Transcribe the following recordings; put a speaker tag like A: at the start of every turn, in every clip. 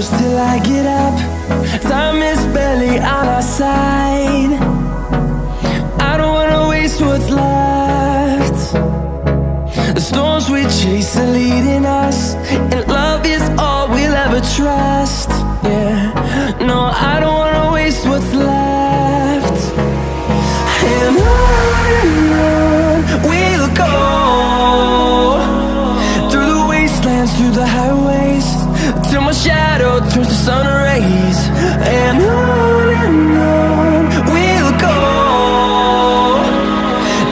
A: close till I get up. Time is barely on our side. I don't wanna waste what's left. The storms we chase are leading us, and love is all we'll ever trust. Yeah, no, I don't wanna waste what's left. And on we'll go, through the wastelands, through the highways, till my shadow turns to sun rays. And on we'll go,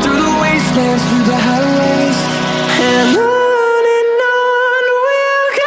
A: through the wastelands, through the highways, and on we'll go.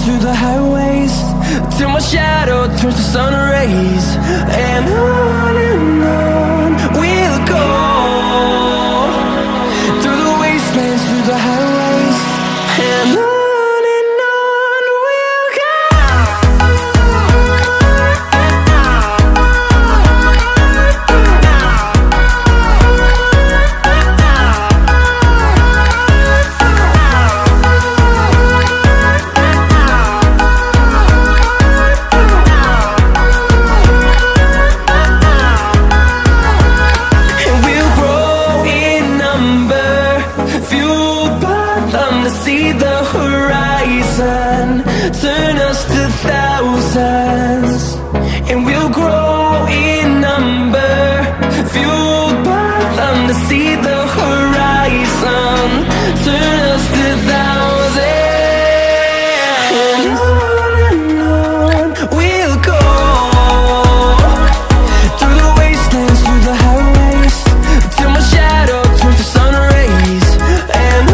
A: Through the highways, till my shadow turns to sun rays. And on we'll go, through the wastelands, through the highways, and on we'll go. See the horizon, turn us to thousands, and we'll grow in number, fueled by them. To see the horizon, turn us to thousands, and on we'll go, through the wastelands, through the highways, till my shadow turns to sun rays. And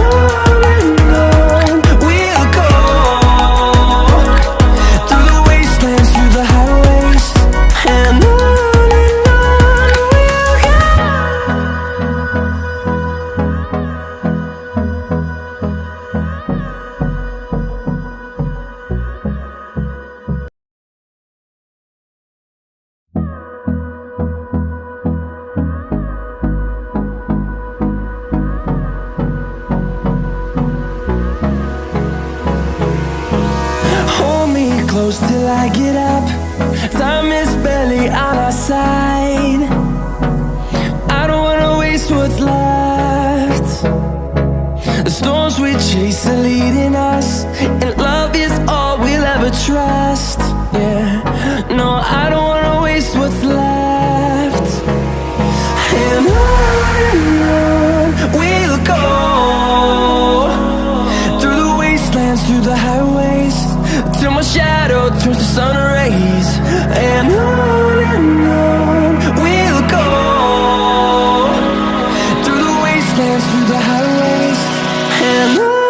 A: close till I get up. Time is barely on our side. I don't wanna waste what's left. The storms we chase are leading us, and love is all we'll ever trust. Yeah, no, I don't wanna waste what's left. And on we'll go, through the wastelands, through the highways, till my shadow turns to sun rays. And on we'll go, through the wastelands, through the highways, and on.